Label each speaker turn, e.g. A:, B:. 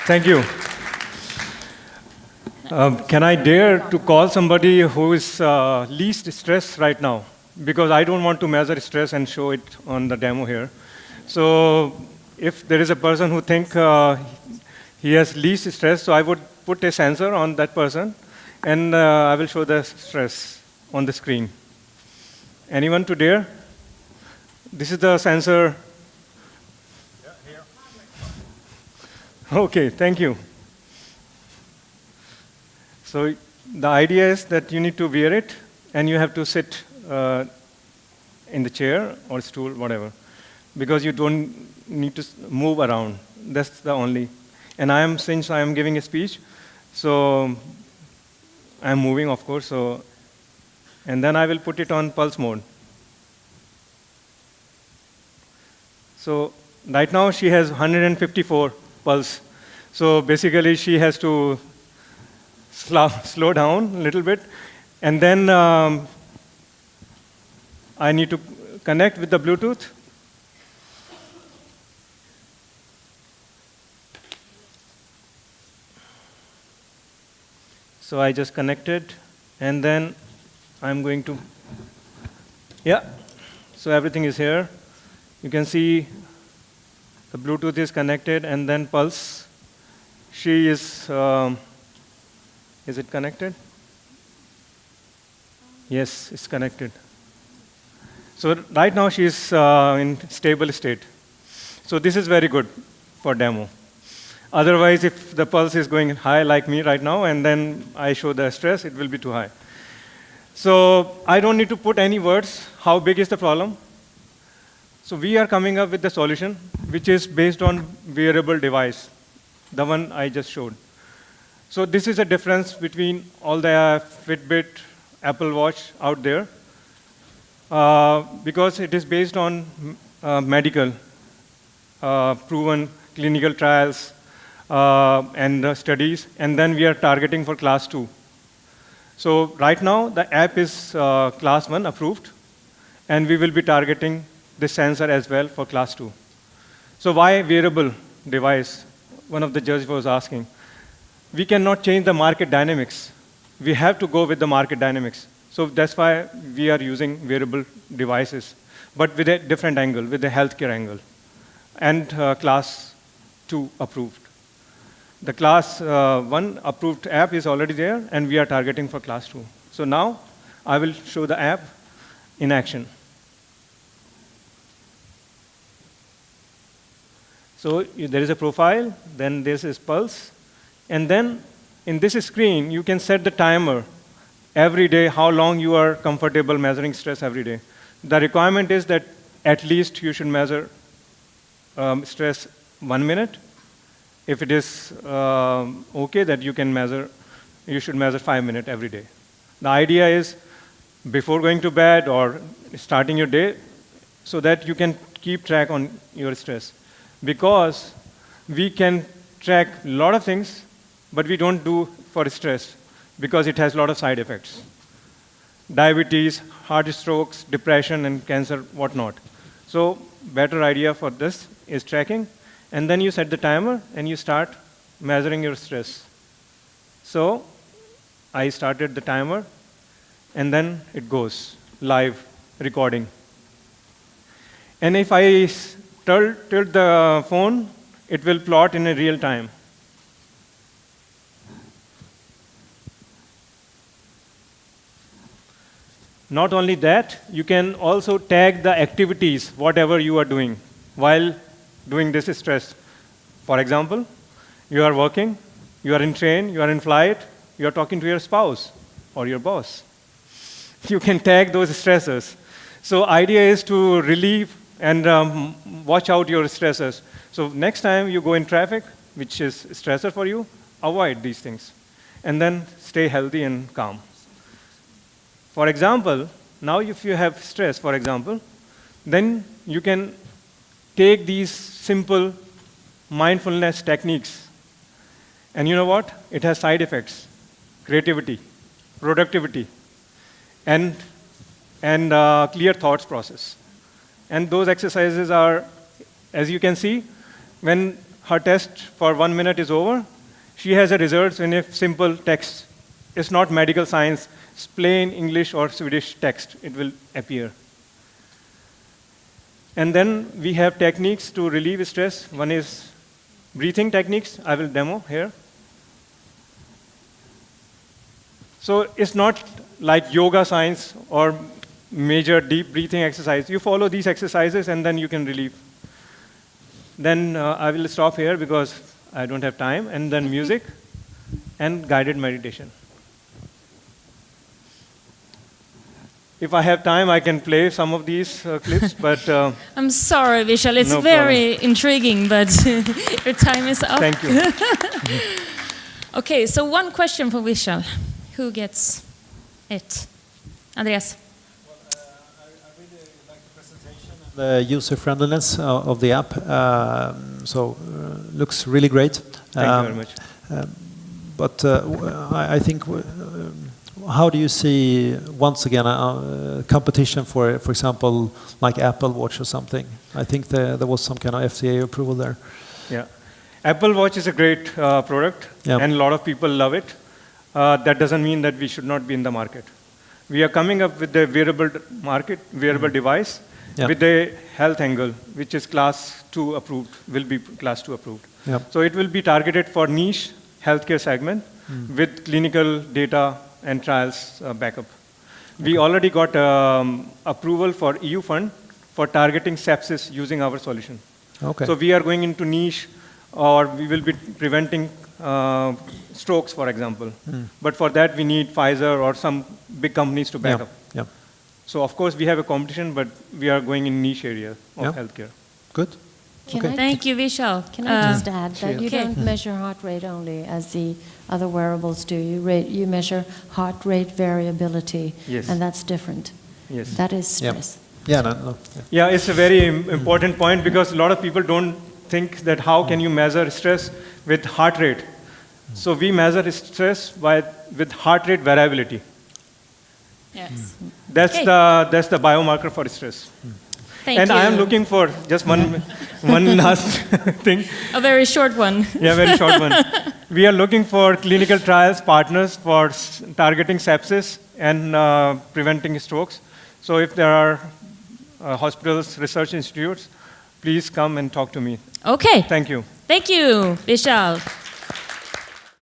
A: Thank you. Can I dare to call somebody who is least stressed right now? Because I don't want to measure stress and show it on the demo here. So if there is a person who think he has least stress, so I would put a sensor on that person, and I will show the stress on the screen. Anyone to dare? This is the sensor. Okay, thank you. So the idea is that you need to wear it, and you have to sit in the chair or stool, whatever, because you don't need to move around. That's the only. And since I am giving a speech, so I'm moving, of course. So, and then I will put it on pulse mode. So right now she has 154 pulse. So basically she has to slow down a little bit. And then I need to connect with the Bluetooth. So I just connected, and then I'm going to, yeah. So everything is here. You can see the Bluetooth is connected, and then pulse. She is it connected? Yes, it's connected. So right now she is in stable state. So this is very good for demo. Otherwise, if the pulse is going high like me right now, and then I show the stress, it will be too high. So I don't need to put any words. How big is the problem? So we are coming up with the solution, which is based on wearable device, the one I just showed. So this is a difference between all the Fitbit, Apple Watch out there, because it is based on medical, proven clinical trials, and studies, and then we are targeting for class 2. So right now, the app is class 1 approved, and we will be targeting the sensor as well for class 2. So why wearable device? One of the judges was asking. We cannot change the market dynamics. We have to go with the market dynamics. So that's why we are using wearable devices, but with a different angle, with a healthcare angle, and class 2 approved. The class 1 approved app is already there, and we are targeting for class 2. So now I will show the app in action. So there is a profile, then this is pulse, and then in this screen, you can set the timer every day, how long you are comfortable measuring stress every day. The requirement is that at least you should measure stress 1 minute. If it is okay that you can measure, you should measure 5 minutes every day. The idea is before going to bed or starting your day, so that you can keep track on your stress. Because we can track a lot of things, but we don't do for stress because it has a lot of side effects. Diabetes, heart strokes, depression, and cancer, whatnot. So better idea for this is tracking. And then you set the timer, and you start measuring your stress. So I started the timer, and then it goes live recording. And if I tilt the phone, it will plot in a real time. Not only that, you can also tag the activities, whatever you are doing, while doing this stress. For example, you are working, you are in train, you are in flight, you are talking to your spouse or your boss. You can tag those stressors. So idea is to relieve and watch out your stressors. So next time you go in traffic, which is stressor for you, avoid these things. And then stay healthy and calm. For example, now if you have stress, for example, then you can take these simple mindfulness techniques. And you know what? It has side effects: creativity, productivity, and clear thoughts process. And those exercises are, as you can see, her test for 1 minute is over, she has a results in a simple text. It's not medical science, it's plain English or Swedish text. It will appear. And then we have techniques to relieve stress. One is breathing techniques. I will demo here. So it's not like yoga science or major deep breathing exercise. You follow these exercises and then you can relieve. Then I will stop here because I don't have time. And then music and guided meditation. If I have time, I can play some of these clips, but...
B: I'm sorry, Vishal, it's
A: no
B: very intriguing, but your time is up.
A: Thank you.
B: Okay, so one question for Vishal. Who gets it? Andreas?
C: Well, I really like the presentation and the user-friendliness of the app. Looks really great.
A: Thank you very much.
C: But I think... how do you see, once again, competition for example, like Apple Watch or something? I think there was some kind of FDA approval there.
A: Yeah. Apple Watch is a great product, and a lot of people love it. That doesn't mean that we should not be in the market. We are coming up with the wearable device with a health angle, which is class 2 approved, will be class 2 approved. So it will be targeted for niche healthcare segment with clinical data and trials backup. We already got approval for EU fund for targeting sepsis using our solution.
C: Okay.
A: So we are going into niche, or we will be preventing strokes, for example. But for that, we need Pfizer or some big companies to back up. So of course, we have a competition, but we are going in niche area of healthcare.
C: Good.
B: Thank you, Vishal.
D: Can I just add that you don't measure heart rate only as the other wearables do. You measure heart rate variability, and that's different.
A: Yes.
D: That is stress.
A: Yeah, it's a very important point because a lot of people don't think that how can you measure stress with heart rate. So we measure stress with heart rate variability.
B: Yes.
A: That's the biomarker for stress.
B: Thank you.
A: I am looking for just one last thing.
B: A very short one.
A: Yeah, very short one. We are looking for clinical trials partners for targeting sepsis and preventing strokes. So if there are hospitals, research institutes, please come and talk to me.
B: Okay.
A: Thank you.
B: Thank you, Vishal.